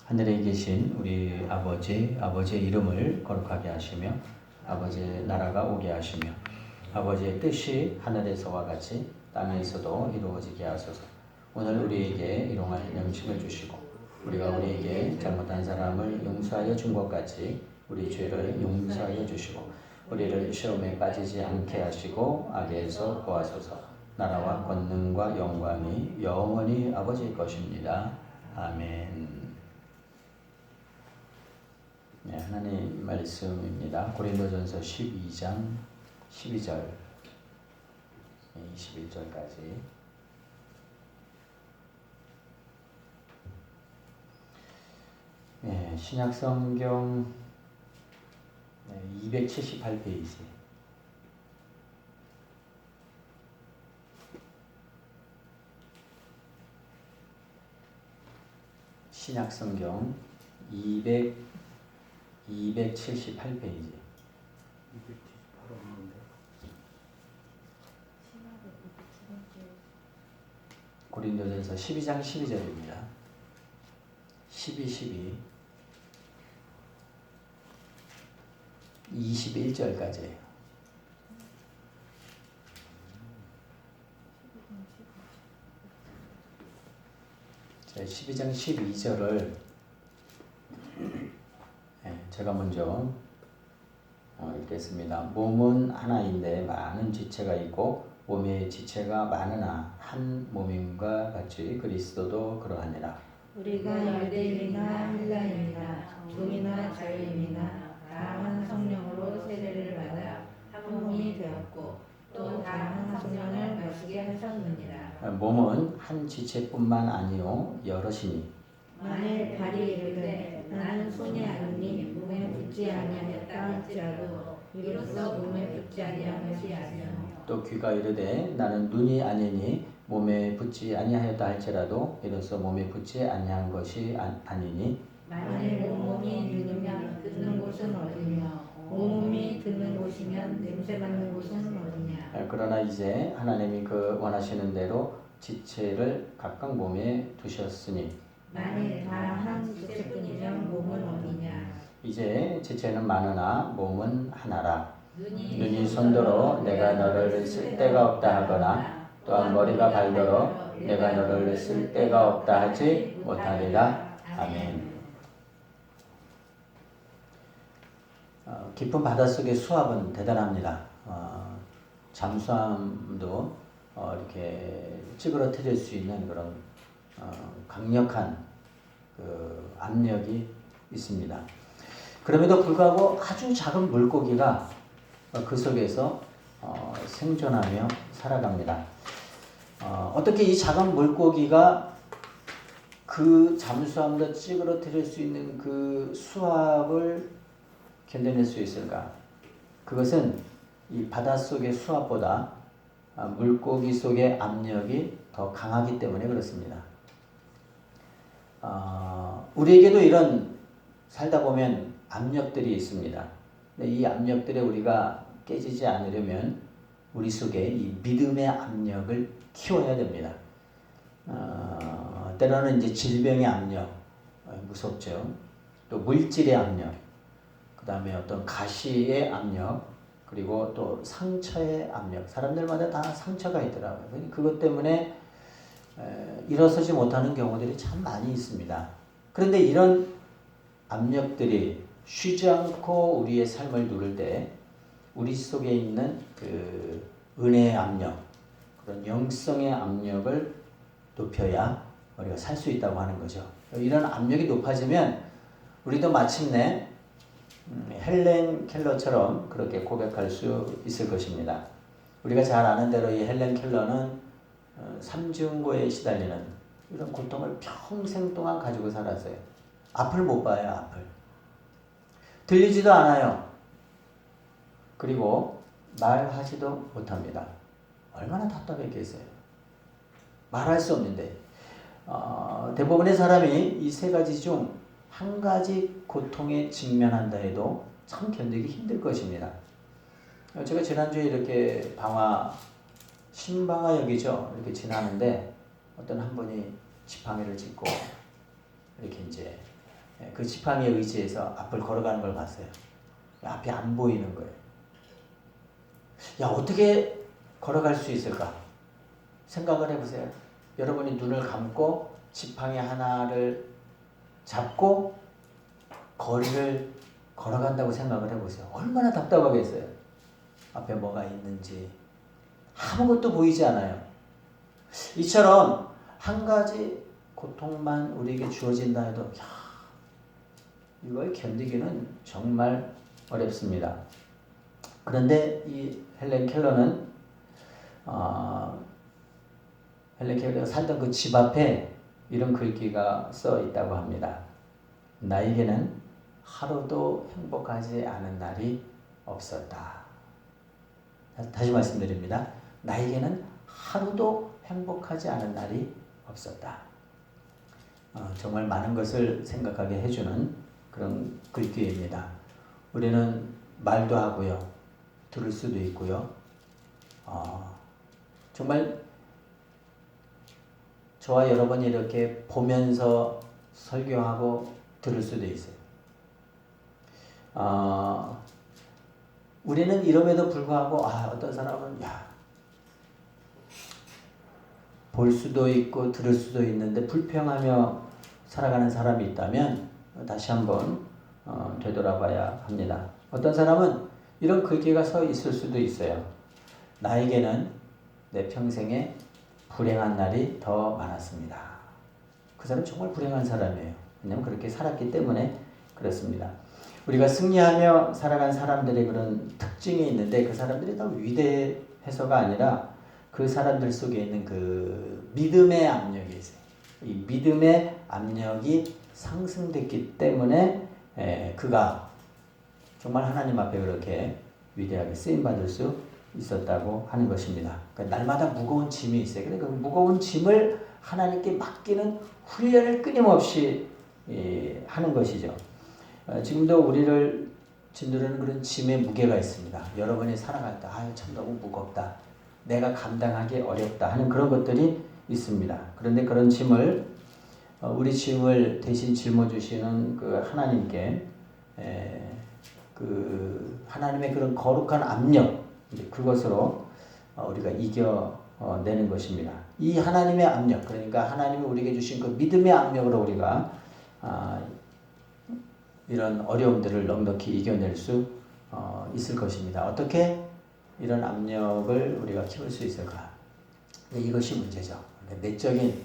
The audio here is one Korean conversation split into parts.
하늘에 계신 우리 아버지의 이름을 거룩하게 하시며 아버지의 나라가 오게 하시며 아버지의 뜻이 하늘에서와 같이 땅에서도 이루어지게 하소서. 오늘 우리에게 일용할 양식을 주시고 우리가 우리에게 잘못한 사람을 용서하여 준 것 같이 우리 죄를 용서하여 주시고 우리를 시험에 빠지지 않게 하시고 악에서 구하소서. 나라와 권능과 영광이 영원히 아버지의 것입니다. 아멘. 네, 하나님 말씀입니다. 고린도전서 12장 12절 21절까지. 네, 신약성경 278페이지. 신약성경 278페이지. 고린도전서 12장 12절입니다. 12, 21절까지예요. 자, 12장 12절을 제가 먼저 읽겠습니다. 몸은 하나인데 많은 지체가 있고 몸의 지체가 많으나 한 몸임과 같이 그리스도도 그러하니라. 우리가 유대인이나 헬라인이나 종이나 자유인이나 다 한 성령으로 세례를 받아 한 몸이 되었고 또 다 한 성령을 마시게 하셨느니라. 몸은 한 지체뿐만 아니요 여럿이니 만일 발이 이르되 나는 손이 아니니 몸에 붙지 아니하였다 할지라도 이로써 몸에 붙지 아니한 것이 아니요. 또 귀가 이르되 나는 눈이 아니니 몸에 붙지 아니하였다 할지라도 이로써 몸에 붙지 아니한 것이 아니니 만일 온몸이 눈이면 듣는 곳은 어디며 온몸이 듣는 곳이면 냄새 맡는 곳은 어디냐. 그러나 이제 하나님이 그 원하시는 대로 지체를 각각 몸에 두셨으니 만일 다 한 지체뿐이면 몸은 어디냐. 이제 지체는 많으나 몸은 하나라. 눈이 손더러 내가 너를 쓸 데가 없다 하거나 또한 머리가 발더러 내가 너를 쓸 데가 없다 하지 못하리라. 아멘. 깊은 바닷속의 수압은 대단합니다. 잠수함도 이렇게 찌그러뜨릴 수 있는 그런 강력한 그 압력이 있습니다. 그럼에도 불구하고 아주 작은 물고기가 그 속에서 생존하며 살아갑니다. 어떻게 이 작은 물고기가 그 잠수함도 찌그러뜨릴 수 있는 그 수압을 견뎌낼 수 있을까? 그것은 이 바닷속의 수압보다 물고기 속의 압력이 더 강하기 때문에 그렇습니다. 우리에게도 이런 살다 보면 압력들이 있습니다. 근데 이 압력들에 우리가 깨지지 않으려면 우리 속에 이 믿음의 압력을 키워야 됩니다. 때로는 이제 질병의 압력, 무섭죠. 또 물질의 압력, 그 다음에 어떤 가시의 압력, 그리고 또 상처의 압력. 사람들마다 다 상처가 있더라고요. 그것 때문에 일어서지 못하는 경우들이 참 많이 있습니다. 그런데 이런 압력들이 쉬지 않고 우리의 삶을 누를 때 우리 속에 있는 그 은혜의 압력, 그런 영성의 압력을 높여야 우리가 살 수 있다고 하는 거죠. 이런 압력이 높아지면 우리도 마침내 헬렌 켈러처럼 그렇게 고백할 수 있을 것입니다. 우리가 잘 아는 대로 이 헬렌 켈러는 삼중고에 시달리는 이런 고통을 평생 동안 가지고 살았어요. 앞을 못 봐요, 앞을. 들리지도 않아요. 그리고 말하지도 못합니다. 얼마나 답답했겠어요. 말할 수 없는데 대부분의 사람이 이 세 가지 중 한 가지 고통에 직면한다 해도 참 견디기 힘들 것입니다. 제가 지난주에 이렇게 신방화역이죠. 이렇게 지나는데 어떤 한 분이 지팡이를 짚고 이렇게 이제 그 지팡이에 의지해서 앞을 걸어가는 걸 봤어요. 앞이 안 보이는 거예요. 야, 어떻게 걸어갈 수 있을까? 생각을 해보세요. 여러분이 눈을 감고 지팡이 하나를 잡고 거리를 걸어간다고 생각을 해보세요. 얼마나 답답하겠어요. 앞에 뭐가 있는지 아무것도 보이지 않아요. 이처럼 한 가지 고통만 우리에게 주어진다 해도 야, 이걸 견디기는 정말 어렵습니다. 그런데 이 헬렌 켈러는 헬렌 켈러가 살던 그 집 앞에 이런 글귀가 써 있다고 합니다. 나에게는 하루도 행복하지 않은 날이 없었다. 다시 말씀드립니다. 나에게는 하루도 행복하지 않은 날이 없었다. 정말 많은 것을 생각하게 해주는 그런 글귀입니다. 우리는 말도 하고요. 들을 수도 있고요. 정말 저와 여러분이 이렇게 보면서 설교하고 들을 수도 있어요. 우리는 이럼에도 불구하고 어떤 사람은 볼 수도 있고 들을 수도 있는데 불평하며 살아가는 사람이 있다면 다시 한번 되돌아봐야 합니다. 어떤 사람은 이런 글귀가 서 있을 수도 있어요. 나에게는 내 평생에 불행한 날이 더 많았습니다. 그 사람은 정말 불행한 사람이에요. 왜냐하면 그렇게 살았기 때문에 그렇습니다. 우리가 승리하며 살아간 사람들의 그런 특징이 있는데 그 사람들이 다 위대해서가 아니라 그 사람들 속에 있는 그 믿음의 압력이 있어요. 이 믿음의 압력이 상승됐기 때문에 그가 정말 하나님 앞에 그렇게 위대하게 쓰임받을 수 있었다고 하는 것입니다. 그러니까 날마다 무거운 짐이 있어요. 그러니까 그 무거운 짐을 하나님께 맡기는 훈련을 끊임없이 하는 것이죠. 지금도 우리를 짓누르는 그런 짐의 무게가 있습니다. 여러분이 살아갈 때 참 너무 무겁다. 내가 감당하기 어렵다 하는 그런 것들이 있습니다. 그런데 그런 짐을 우리 짐을 대신 짊어주시는 그 하나님께 그 하나님의 그런 거룩한 압력 그것으로 우리가 이겨내는 것입니다. 이 하나님의 압력 그러니까 하나님이 우리에게 주신 그 믿음의 압력으로 우리가 이런 어려움들을 넉넉히 이겨낼 수 있을 것입니다. 어떻게 이런 압력을 우리가 키울 수 있을까? 이것이 문제죠. 내적인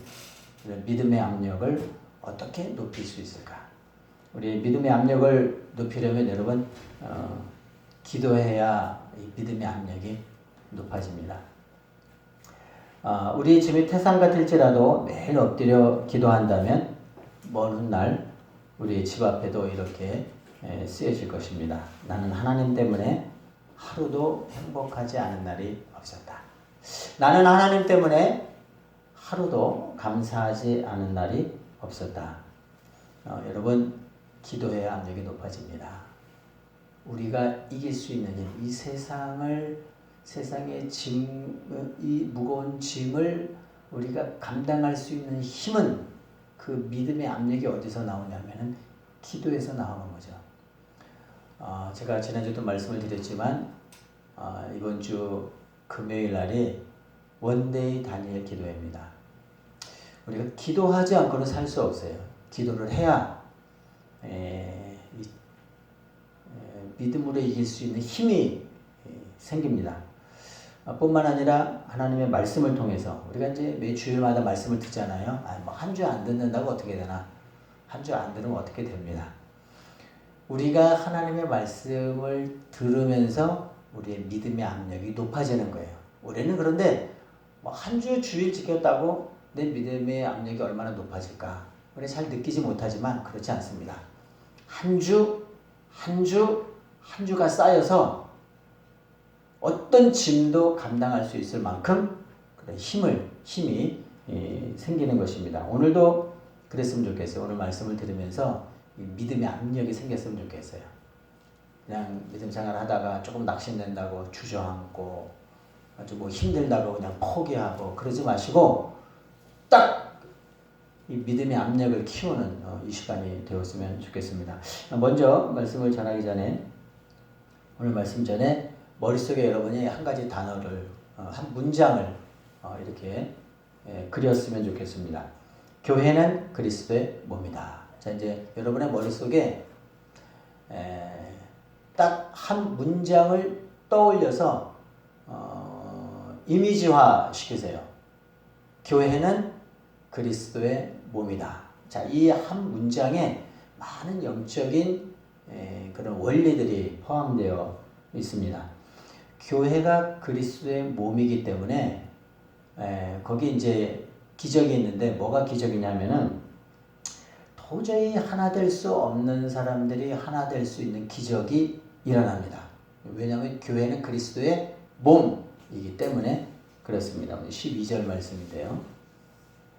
믿음의 압력을 어떻게 높일 수 있을까? 우리 믿음의 압력을 높이려면 여러분 기도해야 이 믿음의 압력이 높아집니다. 우리 집이 태산 같을지라도 매일 엎드려 기도한다면 먼 훗날 우리 집 앞에도 이렇게 쓰여질 것입니다. 나는 하나님 때문에 하루도 행복하지 않은 날이 없었다. 나는 하나님 때문에 하루도 감사하지 않은 날이 없었다. 여러분 기도해야 압력이 높아집니다. 우리가 이길 수 있는 이 세상의 이 무거운 짐을 우리가 감당할 수 있는 힘은 그 믿음의 압력이 어디서 나오냐면은 기도에서 나오는 거죠. 제가 지난주도 말씀을 드렸지만 이번 주 금요일 날이 원데이 다니엘 기도회입니다. 우리가 기도하지 않고는 살 수 없어요. 기도를 해야 믿음으로 이길 수 있는 힘이 생깁니다. 뿐만 아니라 하나님의 말씀을 통해서 우리가 이제 매 주일마다 말씀을 듣잖아요. 한 주 안 듣는다고 어떻게 되나? 한 주 안 들으면 어떻게 됩니다. 우리가 하나님의 말씀을 들으면서 우리의 믿음의 압력이 높아지는 거예요. 우리는 그런데 한 주 주일 지켰다고 내 믿음의 압력이 얼마나 높아질까? 우리 잘 느끼지 못하지만 그렇지 않습니다. 한 주가 쌓여서 어떤 짐도 감당할 수 있을 만큼 그런 힘이 생기는 것입니다. 오늘도 그랬으면 좋겠어요. 오늘 말씀을 들으면서 믿음의 압력이 생겼으면 좋겠어요. 그냥 믿음 생활 하다가 조금 낙심된다고 주저앉고 아주 힘들다고 그냥 포기하고 그러지 마시고 딱 이 믿음의 압력을 키우는 이 시간이 되었으면 좋겠습니다. 먼저 말씀을 전하기 전에 오늘 말씀 전에 머릿속에 여러분이 한 가지 단어를 한 문장을 이렇게 그렸으면 좋겠습니다. 교회는 그리스도의 몸이다. 자, 이제 여러분의 머릿속에 딱 한 문장을 떠올려서 이미지화 시키세요. 교회는 그리스도의 몸이다. 자, 이 한 문장에 많은 영적인 그런 원리들이 포함되어 있습니다. 교회가 그리스도의 몸이기 때문에 거기 이제 기적이 있는데 뭐가 기적이냐면은 도저히 하나 될 수 없는 사람들이 하나 될 수 있는 기적이 일어납니다. 왜냐하면 교회는 그리스도의 몸이기 때문에 그렇습니다. 12절 말씀인데요.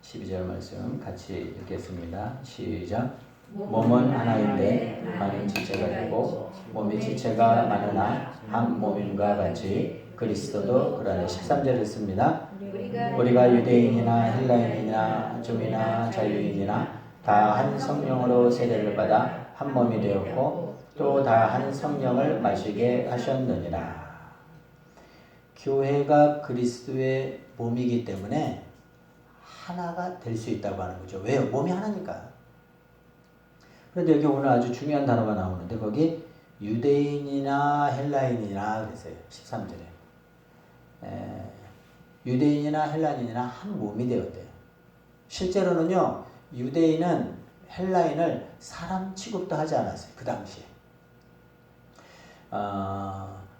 12절 말씀 같이 읽겠습니다. 시작. 몸은 하나인데 많은 지체가 있고 몸의 지체가 많으나 한 몸임과 같이 그리스도도 그 안에 13절 읽습니다. 우리가 유대인이나 헬라인이나 종이나 자유인이나 다 한 성령으로 세례를 받아 한 몸이 되었고 또 다 한 성령을 마시게 하셨느니라. 교회가 그리스도의 몸이기 때문에 하나가 될 수 있다고 하는 거죠. 왜요? 몸이 하나니까. 그런데 여기 오늘 아주 중요한 단어가 나오는데 거기 유대인이나 헬라인이나 그랬어요. 13절에. 유대인이나 헬라인이나 한 몸이 되었대요. 실제로는요. 유대인은 헬라인을 사람 취급도 하지 않았어요. 그 당시에.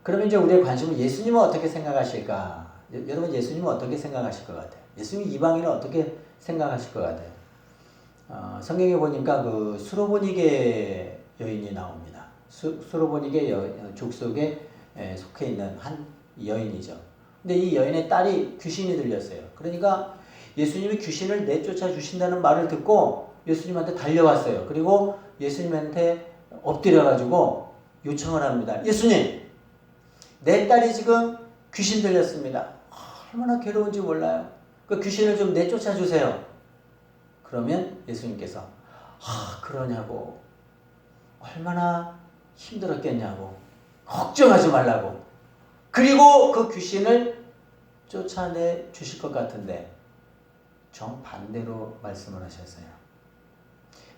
그러면 이제 우리의 관심은 예수님은 어떻게 생각하실까? 여러분 예수님은 어떻게 생각하실 것 같아요? 예수님 이방인은 어떻게 생각하실 것 같아요? 성경에 보니까 그 수로보니게 여인이 나옵니다. 수로보니게 족속에 속해 있는 한 여인이죠. 근데 이 여인의 딸이 귀신이 들렸어요. 그러니까 예수님이 귀신을 내쫓아 주신다는 말을 듣고 예수님한테 달려왔어요. 그리고 예수님한테 엎드려가지고 요청을 합니다. 예수님, 내 딸이 지금 귀신 들렸습니다. 얼마나 괴로운지 몰라요. 그 귀신을 좀 내쫓아 주세요. 그러면 예수님께서 그러냐고, 얼마나 힘들었겠냐고, 걱정하지 말라고, 그리고 그 귀신을 쫓아내 주실 것 같은데 정반대로 말씀을 하셨어요.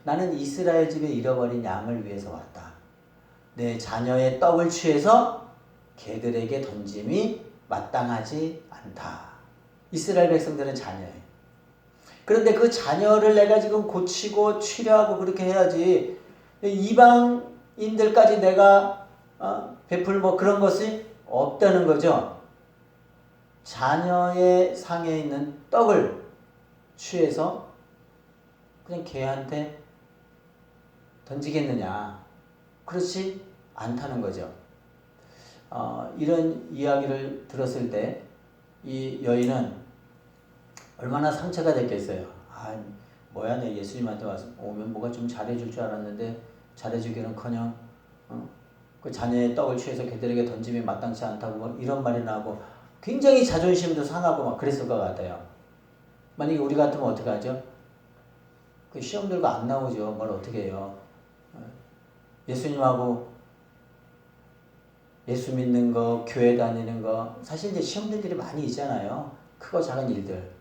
나는 이스라엘 집에 잃어버린 양을 위해서 왔다. 내 자녀의 떡을 취해서 개들에게 던짐이 마땅하지 않다. 이스라엘 백성들은 자녀예요. 그런데 그 자녀를 내가 지금 고치고 치료하고 그렇게 해야지 이방인들까지 내가 베풀 뭐 그런 것이 없다는 거죠. 자녀의 상에 있는 떡을 취해서 그냥 개한테 던지겠느냐. 그렇지 않다는 거죠. 이런 이야기를 들었을 때 이 여인은 얼마나 상처가 됐겠어요. 뭐야, 내 예수님한테 와서 오면 뭐가 좀 잘해줄 줄 알았는데 잘해주기는커녕 그 자녀의 떡을 취해서 개들에게 던짐이 마땅치 않다고 뭐 이런 말이 나오고 굉장히 자존심도 상하고 막 그랬을 것 같아요. 만약에 우리 같으면 어떻게 하죠? 그 시험 들고 안 나오죠. 뭘 어떻게 해요? 예수님하고 예수 믿는 거, 교회 다니는 거, 사실 이제 시험들이 많이 있잖아요. 크고 작은 일들.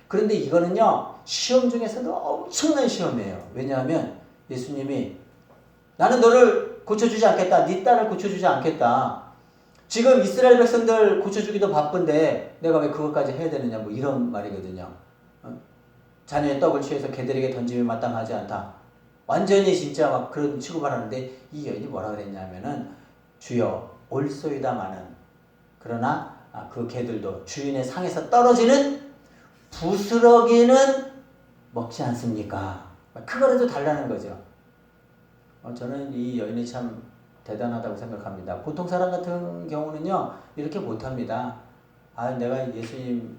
그런데 이거는요, 시험 중에서도 엄청난 시험이에요. 왜냐하면 예수님이 나는 너를 고쳐주지 않겠다. 네 딸을 고쳐주지 않겠다. 지금 이스라엘 백성들 고쳐주기도 바쁜데 내가 왜 그것까지 해야 되느냐. 뭐 이런 말이거든요. 자녀의 떡을 취해서 개들에게 던짐이 마땅하지 않다. 완전히 진짜 막 그런 취급을 하는데 이 여인이 뭐라 그랬냐면은 주여 올소이다마는 그러나 그 개들도 주인의 상에서 떨어지는 부스러기는 먹지 않습니까? 그거라도 달라는 거죠. 저는 이 여인이 참 대단하다고 생각합니다. 보통 사람 같은 경우는요 이렇게 못합니다. 내가 예수님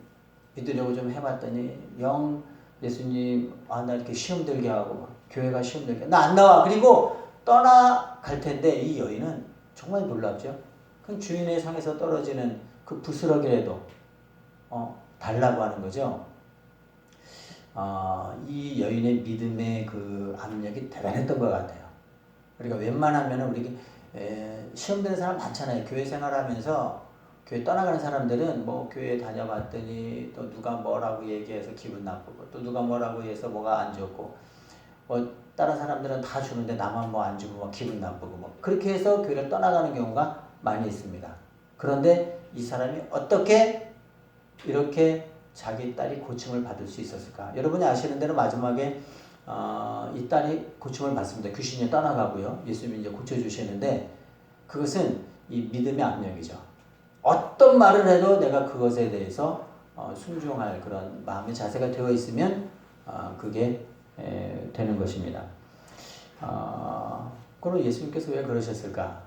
믿으려고 좀 해봤더니 영 예수님 나 이렇게 시험 들게 하고 교회가 시험 들게 나 안 나와. 그리고 떠나갈 텐데 이 여인은 정말 놀랍죠. 그 주인의 상에서 떨어지는 그 부스러기라도 달라고 하는 거죠. 이 여인의 믿음의 그 압력이 대단했던 것 같아요. 그러니까 웬만하면 우리 시험 되는 사람 많잖아요. 교회 생활하면서 교회 떠나가는 사람들은 뭐 교회 다녀봤더니 또 누가 뭐라고 얘기해서 기분 나쁘고 또 누가 뭐라고 해서 뭐가 안 좋고 뭐 다른 사람들은 다 주는데 나만 뭐 안 주고 뭐 기분 나쁘고 뭐 그렇게 해서 교회를 떠나가는 경우가 많이 있습니다. 그런데 이 사람이 어떻게 이렇게 자기 딸이 고침을 받을 수 있었을까? 여러분이 아시는 대로 마지막에 이 딸이 고침을 받습니다. 귀신이 떠나가고요. 예수님이 이제 고쳐주시는데 그것은 이 믿음의 압력이죠. 어떤 말을 해도 내가 그것에 대해서 순종할 그런 마음의 자세가 되어 있으면 그게 되는 것입니다. 그럼 예수님께서 왜 그러셨을까?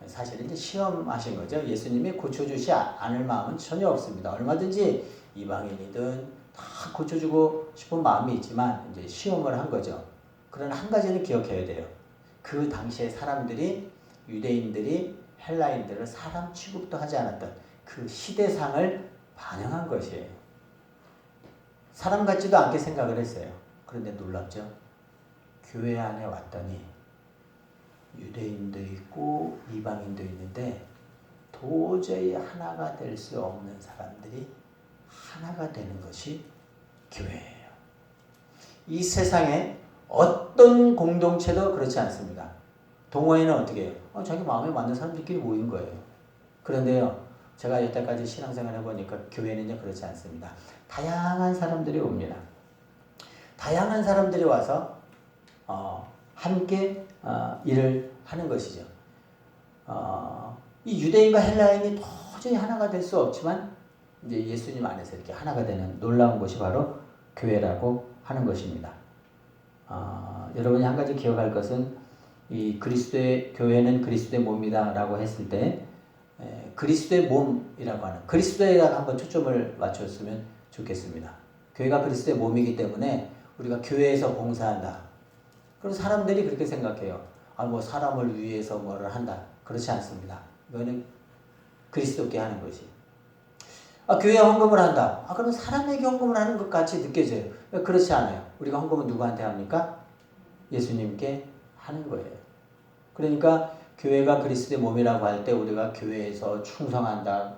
사실은 이제 시험하신 거죠. 예수님이 고쳐주지 않을 마음은 전혀 없습니다. 얼마든지 이방인이든 다 고쳐주고 싶은 마음이 있지만 이제 시험을 한 거죠. 그러나 한 가지는 기억해야 돼요. 그 당시에 사람들이 유대인들이 헬라인들을 사람 취급도 하지 않았던 그 시대상을 반영한 것이에요. 사람 같지도 않게 생각을 했어요. 그런데 놀랍죠? 교회 안에 왔더니 유대인도 있고 이방인도 있는데 도저히 하나가 될 수 없는 사람들이 하나가 되는 것이 교회예요. 이 세상에 어떤 공동체도 그렇지 않습니다. 동호회는 어떻게 해요? 자기 마음에 맞는 사람들끼리 모인 거예요. 그런데요, 제가 여태까지 신앙생활 해보니까 교회는요 그렇지 않습니다. 다양한 사람들이 옵니다. 다양한 사람들이 와서 함께 일을 하는 것이죠. 이 유대인과 헬라인이 도저히 하나가 될 수 없지만 이제 예수님 안에서 이렇게 하나가 되는 놀라운 것이 바로 교회라고 하는 것입니다. 여러분이 한 가지 기억할 것은 이 그리스도의 교회는 그리스도의 몸이다라고 했을 때 그리스도의 몸이라고 하는 그리스도에다가 한번 초점을 맞췄으면 좋겠습니다. 교회가 그리스도의 몸이기 때문에 우리가 교회에서 봉사한다. 그럼 사람들이 그렇게 생각해요. 뭐 사람을 위해서 뭐를 한다. 그렇지 않습니다. 이거는 그리스도께 하는 것이. 교회에 헌금을 한다. 그럼 사람에게 헌금을 하는 것 같이 느껴져요. 그렇지 않아요. 우리가 헌금은 누구한테 합니까? 예수님께 하는 거예요. 그러니까 교회가 그리스도의 몸이라고 할 때 우리가 교회에서 충성한다.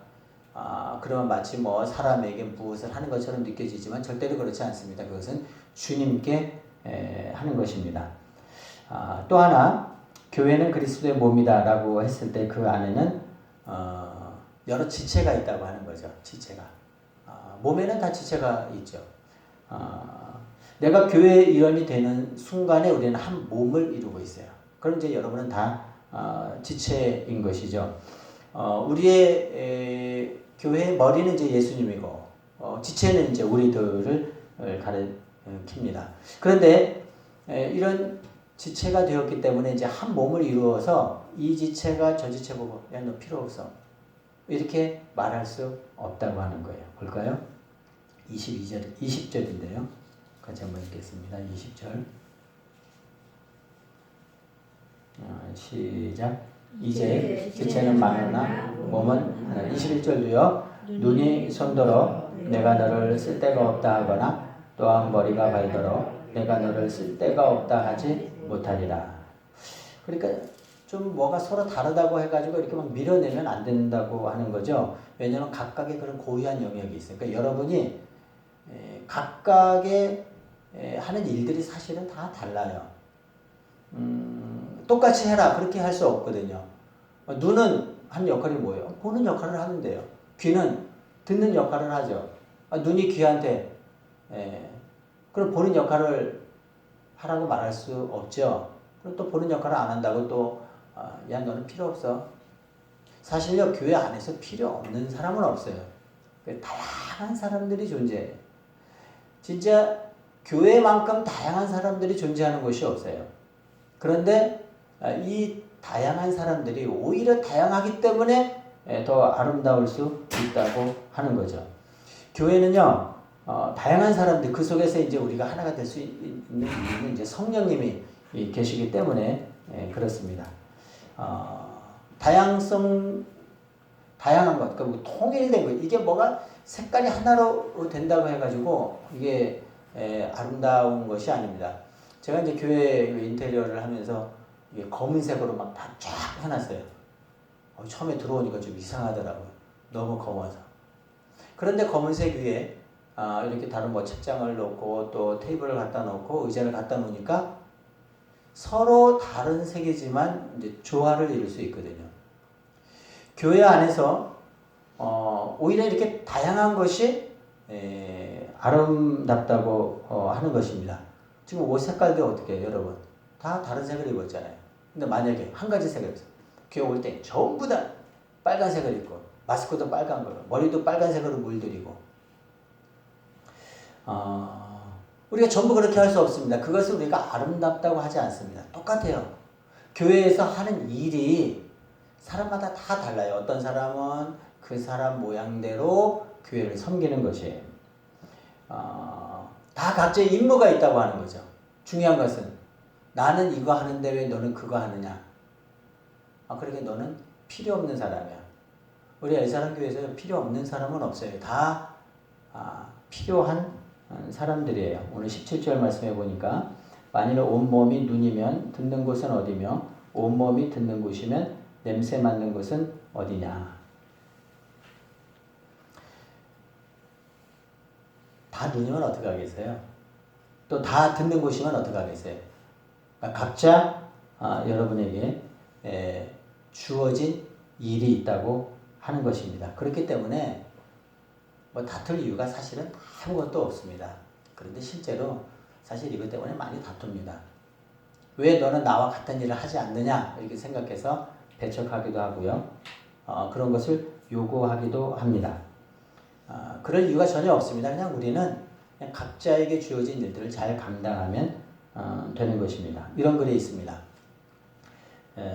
그러면 마치 뭐 사람에게 무엇을 하는 것처럼 느껴지지만 절대로 그렇지 않습니다. 그것은 주님께 하는 것입니다. 또 하나 교회는 그리스도의 몸이다라고 했을 때 그 안에는 여러 지체가 있다고 하는 거죠. 지체가 몸에는 다 지체가 있죠. 내가 교회의 일원이 되는 순간에 우리는 한 몸을 이루고 있어요. 그럼 이제 여러분은 다 지체인 것이죠. 우리의 교회의 머리는 이제 예수님이고 지체는 이제 우리들을 가리킵니다. 그런데 이런 지체가 되었기 때문에 이제 한 몸을 이루어서 이 지체가 저 지체 보고 야 너 필요 없어 이렇게 말할 수 없다고 하는 거예요. 볼까요? 20절인데요. 같이 한번 읽겠습니다. 20절. 시작. 이제 지체는 많으나 몸은 하나. 21절도요. 눈이 손더러 내가 너를 쓸데가 없다 하거나 또한 머리가 발더러 내가 너를 쓸데가 없다 하지 못하리라. 그러니까 좀 뭐가 서로 다르다고 해가지고 이렇게 막 밀어내면 안 된다고 하는 거죠. 왜냐하면 각각의 그런 고유한 영역이 있어요. 그러니까 여러분이 각각의 하는 일들이 사실은 다 달라요. 똑같이 해라 그렇게 할 수 없거든요. 눈은 하는 역할이 뭐예요? 보는 역할을 하는데요. 귀는 듣는 역할을 하죠. 눈이 귀한테 그럼 보는 역할을 하라고 말할 수 없죠. 그럼 또 보는 역할을 안 한다고 또 야 너는 필요 없어. 사실요 교회 안에서 필요 없는 사람은 없어요. 다양한 사람들이 존재해요. 진짜 교회만큼 다양한 사람들이 존재하는 곳이 없어요. 그런데 이 다양한 사람들이 오히려 다양하기 때문에 더 아름다울 수 있다고 하는 거죠. 교회는요, 다양한 사람들, 그 속에서 이제 우리가 하나가 될 수 있는 이유는 이제 성령님이 계시기 때문에 그렇습니다. 다양한 것, 그러니까 통일된 것, 이게 뭐가 색깔이 하나로 된다고 해가지고 이게 아름다운 것이 아닙니다. 제가 이제 교회 인테리어를 하면서 이게 검은색으로 막 다 쫙 해놨어요. 처음에 들어오니까 좀 이상하더라고요. 너무 검어서. 그런데 검은색 위에 이렇게 다른 뭐 책장을 놓고 또 테이블을 갖다 놓고 의자를 갖다 놓으니까 서로 다른 색이지만 이제 조화를 이룰 수 있거든요. 교회 안에서 오히려 이렇게 다양한 것이 아름답다고 하는 것입니다. 지금 옷 색깔도 어떻게 해요, 여러분? 다 다른 색을 입었잖아요. 근데 만약에 한 가지 색을 입어서 교회 올 때 전부 다 빨간색을 입고 마스크도 빨간 걸로 머리도 빨간색으로 물들이고 우리가 전부 그렇게 할 수 없습니다. 그것을 우리가 아름답다고 하지 않습니다. 똑같아요. 교회에서 하는 일이 사람마다 다 달라요. 어떤 사람은 그 사람 모양대로 교회를 섬기는 것이에요. 다 각자의 임무가 있다고 하는 거죠. 중요한 것은 나는 이거 하는데 왜 너는 그거 하느냐. 그러니까 너는 필요 없는 사람이야. 우리 엘사랑교회에서 필요 없는 사람은 없어요. 다 필요한 사람들이에요. 오늘 17절 말씀해 보니까 만일 온몸이 눈이면 듣는 곳은 어디며 온몸이 듣는 곳이면 냄새 맡는 곳은 어디냐. 다 눈이면 어떻게 하겠어요? 또 다 듣는 곳이면 어떻게 하겠어요? 각자 여러분에게 주어진 일이 있다고 하는 것입니다. 그렇기 때문에 뭐 다툴 이유가 사실은 아무것도 없습니다. 그런데 실제로 사실 이것 때문에 많이 다툽니다. 왜 너는 나와 같은 일을 하지 않느냐 이렇게 생각해서 배척하기도 하고요. 그런 것을 요구하기도 합니다. 그럴 이유가 전혀 없습니다. 그냥 우리는 그냥 각자에게 주어진 일들을 잘 감당하면 되는 것입니다. 이런 글이 있습니다.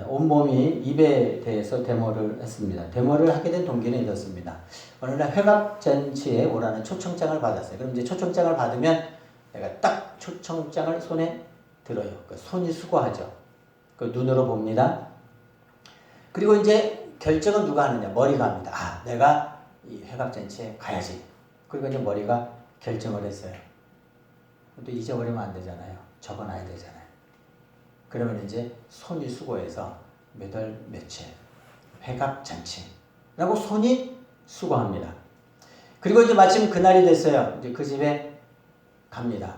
온몸이 입에 대해서 데모를 했습니다. 데모를 하게 된 동기는 이렇습니다. 어느 날 회갑잔치에 오라는 초청장을 받았어요. 그럼 이제 초청장을 받으면 내가 딱 초청장을 손에 들어요. 그러니까 손이 수고하죠. 그 눈으로 봅니다. 그리고 이제 결정은 누가 하느냐? 머리가 합니다. 내가 이 회갑잔치에 가야지. 그리고 이제 머리가 결정을 했어요. 또 잊어버리면 안 되잖아요. 적어놔야 되잖아요. 그러면 이제 손이 수고해서 몇 월 며칠 회갑잔치라고 손이 수고합니다. 그리고 이제 마침 그날이 됐어요. 이제 그 집에 갑니다.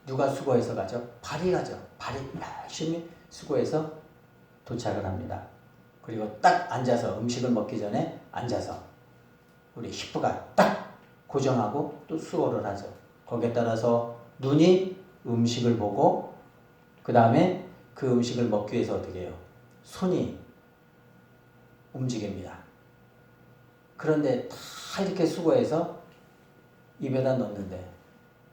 누가 수고해서 가죠? 발이 가죠. 발이 열심히 수고해서 도착을 합니다. 그리고 딱 앉아서 음식을 먹기 전에 앉아서 우리 히프가 딱 고정하고 또 수고를 하죠. 거기에 따라서 눈이 음식을 보고 그 다음에 그 음식을 먹기 위해서 어떻게 해요? 손이 움직입니다. 그런데 다 이렇게 수고해서 입에다 넣는데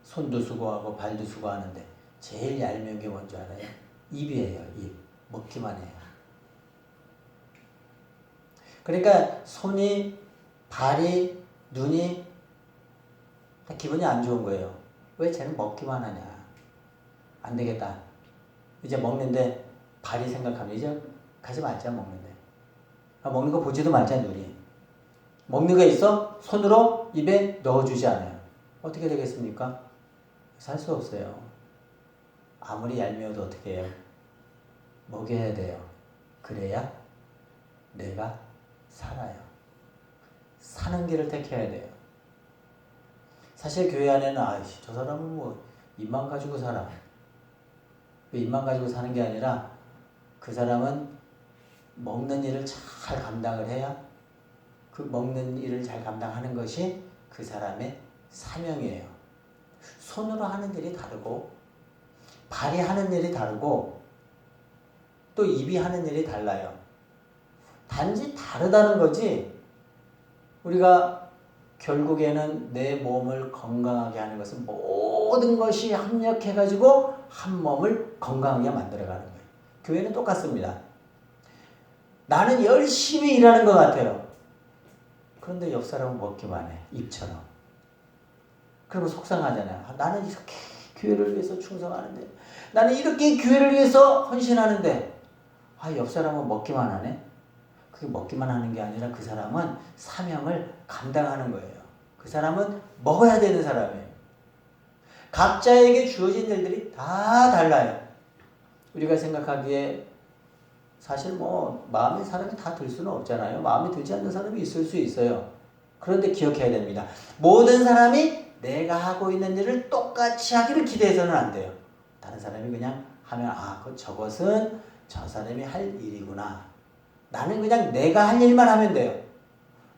손도 수고하고 발도 수고하는데 제일 얄미운 게 뭔지 알아요? 입이에요. 입. 먹기만 해요. 그러니까 손이, 발이, 눈이 다 기분이 안 좋은 거예요. 왜 쟤는 먹기만 하냐. 안 되겠다. 이제 먹는데 발이 생각하면 이제 가지 말자 먹는데. 먹는 거 보지도 말자 눈이. 먹는 거 있어? 손으로 입에 넣어주지 않아요. 어떻게 되겠습니까? 살 수 없어요. 아무리 얄미워도 어떻게 해요? 먹여야 돼요. 그래야 내가 살아요. 사는 길을 택해야 돼요. 사실 교회 안에는 저 사람은 뭐 입만 가지고 살아. 입만 가지고 사는 게 아니라 그 사람은 먹는 일을 잘 감당을 해야 그 먹는 일을 잘 감당하는 것이 그 사람의 사명이에요. 손으로 하는 일이 다르고 발이 하는 일이 다르고 또 입이 하는 일이 달라요. 단지 다르다는 거지 우리가 결국에는 내 몸을 건강하게 하는 것은 모든 것이 합력해가지고 한 몸을 건강하게 만들어가는 거예요. 교회는 똑같습니다. 나는 열심히 일하는 것 같아요. 그런데 옆 사람은 먹기만 해. 입처럼. 그러면 속상하잖아요. 나는 이렇게 교회를 위해서 충성하는데 나는 이렇게 교회를 위해서 헌신하는데 옆 사람은 먹기만 하네. 그게 먹기만 하는 게 아니라 그 사람은 사명을 감당하는 거예요. 그 사람은 먹어야 되는 사람이에요. 각자에게 주어진 일들이 다 달라요. 우리가 생각하기에 사실 뭐 마음에 사람이 다 들 수는 없잖아요. 마음에 들지 않는 사람이 있을 수 있어요. 그런데 기억해야 됩니다. 모든 사람이 내가 하고 있는 일을 똑같이 하기를 기대해서는 안 돼요. 다른 사람이 그냥 하면 저것은 저 사람이 할 일이구나. 나는 그냥 내가 할 일만 하면 돼요.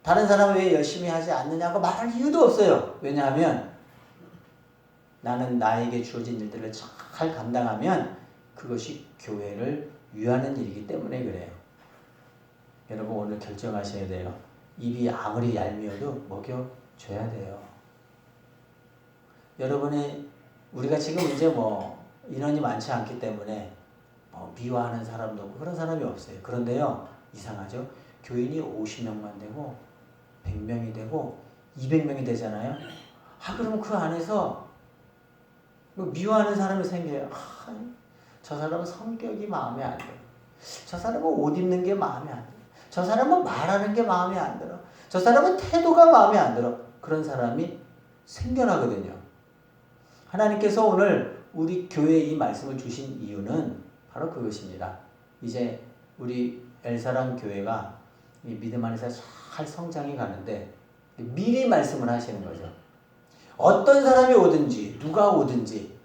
다른 사람은 왜 열심히 하지 않느냐고 말할 이유도 없어요. 왜냐하면 나는 나에게 주어진 일들을 잘 감당하면 그것이 교회를 위하는 일이기 때문에 그래요. 여러분 오늘 결정하셔야 돼요. 입이 아무리 얄미워도 먹여줘야 돼요. 여러분이 우리가 지금 이제 뭐 인원이 많지 않기 때문에 미워하는 사람도 없고 그런 사람이 없어요. 그런데요 이상하죠. 교인이 50명만 되고 100명이 되고 200명이 되잖아요. 그러면 그 안에서 미워하는 사람이 생겨요. 저 사람은 성격이 마음에 안 들어. 저 사람은 옷 입는 게 마음에 안 들어. 저 사람은 말하는 게 마음에 안 들어. 저 사람은 태도가 마음에 안 들어. 그런 사람이 생겨나거든요. 하나님께서 오늘 우리 교회에 이 말씀을 주신 이유는 바로 그것입니다. 이제 우리 엘사랑 교회가 이 믿음 안에서 잘 성장해 가는데 미리 말씀을 하시는 거죠. 어떤 사람이 오든지 누가 오든지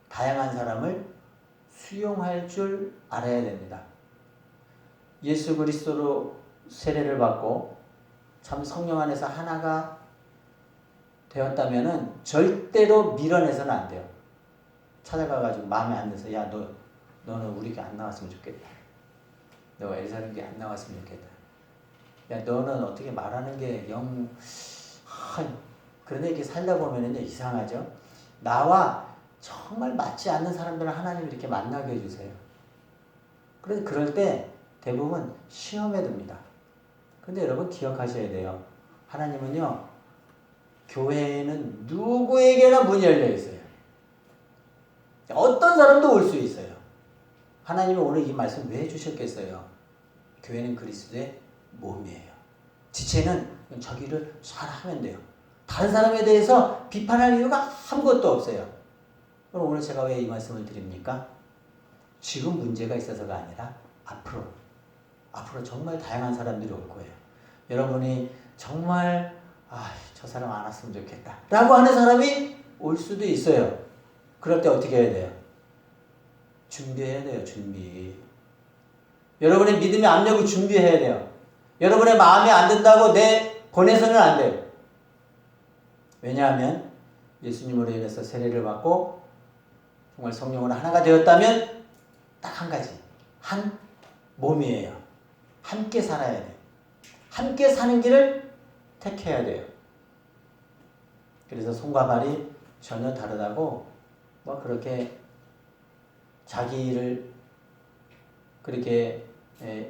다양한 사람을 수용할 줄 알아야 됩니다. 예수 그리스도로 세례를 받고 참 성령 안에서 하나가 되었다면은 절대로 밀어내서는 안 돼요. 찾아가가지고 마음에 안 들어서 너는 우리 교회 안 나왔으면 좋겠다. 너 엘사는 교회 안 나왔으면 좋겠다. 너는 어떻게 말하는 게 그런데 이렇게 살다 보면은 이상하죠. 나와 정말 맞지 않는 사람들을 하나님이 이렇게 만나게 해주세요. 그래서 그럴 때 대부분 시험에 듭니다. 근데 여러분 기억하셔야 돼요. 하나님은요, 교회에는 누구에게나 문이 열려 있어요. 어떤 사람도 올 수 있어요. 하나님이 오늘 이 말씀 왜 주셨겠어요? 교회는 그리스도의 몸이에요. 지체는 자기를 잘 하면 돼요. 다른 사람에 대해서 비판할 이유가 아무것도 없어요. 그럼 오늘 제가 왜 이 말씀을 드립니까? 지금 문제가 있어서가 아니라 앞으로 정말 다양한 사람들이 올 거예요. 여러분이 정말 저 사람 안 왔으면 좋겠다 라고 하는 사람이 올 수도 있어요. 그럴 때 어떻게 해야 돼요? 준비해야 돼요. 준비. 여러분의 믿음의 압력을 준비해야 돼요. 여러분의 마음에 안 든다고 보내서는 안 돼요. 왜냐하면 예수님으로 인해서 세례를 받고 정말 성령으로 하나가 되었다면 딱 한 가지, 한 몸이에요. 함께 살아야 돼요. 함께 사는 길을 택해야 돼요. 그래서 손과 발이 전혀 다르다고 그렇게 자기를 그렇게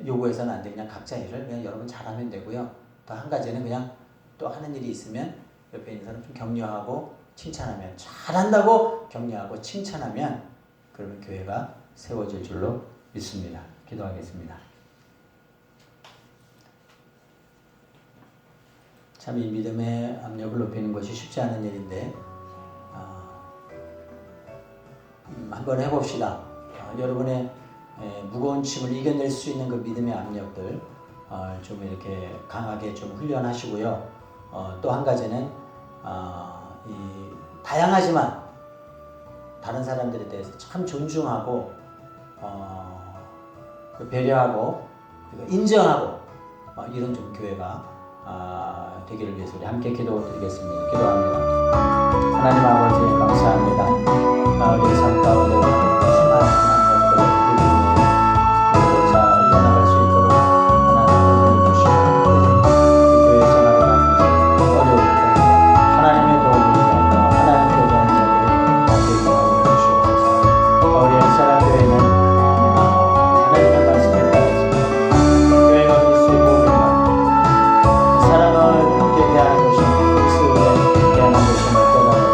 요구해서는 안 돼요. 그냥 각자 일을 그냥 여러분 잘하면 되고요. 또 한 가지는 그냥 또 하는 일이 있으면 옆에 있는 사람 좀 격려하고 칭찬하면, 잘한다고 격려하고 칭찬하면 그러면 교회가 세워질 줄로 믿습니다. 기도하겠습니다. 참 이 믿음의 압력을 높이는 것이 쉽지 않은 일인데 한번 해봅시다. 여러분의 무거운 짐을 이겨낼 수 있는 그 믿음의 압력들 좀 이렇게 강하게 좀 훈련하시고요. 또 한 가지는 이 다양하지만 다른 사람들에 대해서 참 존중하고 배려하고 인정하고 이런 좀 교회가 되기를 위해서 우리 함께 기도드리겠습니다. 기도합니다. 하나님 아버지 감사합니다. 우리 삶 가운데 수많은 것들을 잘 이어나갈 수 있도록 하나님의 도움을 주시고 교회에서 나아가는 것이 어려울 때 하나님의 도움을 받아 하나님께 의지하는 자들이 되게 하여 주시옵소서. 우리 엘사랑 교회는 하나님의 말씀에 따라서 교회가 그리스도의 몸이다, 사랑을 함께 대하는 것이 그리스도의 대하는 것임을 깨달아서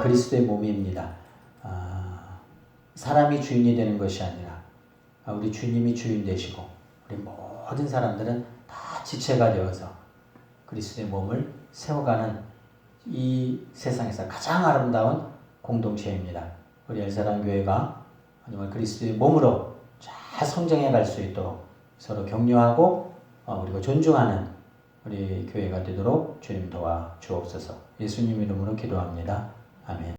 그리스도의 몸입니다. 사람이 주인이 되는 것이 아니라 우리 주님이 주인 되시고 우리 모든 사람들은 다 지체가 되어서 그리스도의 몸을 세워가는 이 세상에서 가장 아름다운 공동체입니다. 우리 엘사랑교회가 정말 그리스도의 몸으로 잘 성장해 갈 수 있도록 서로 격려하고 그리고 존중하는 우리 교회가 되도록 주님 도와 주옵소서. 예수님 이름으로 기도합니다. 아멘.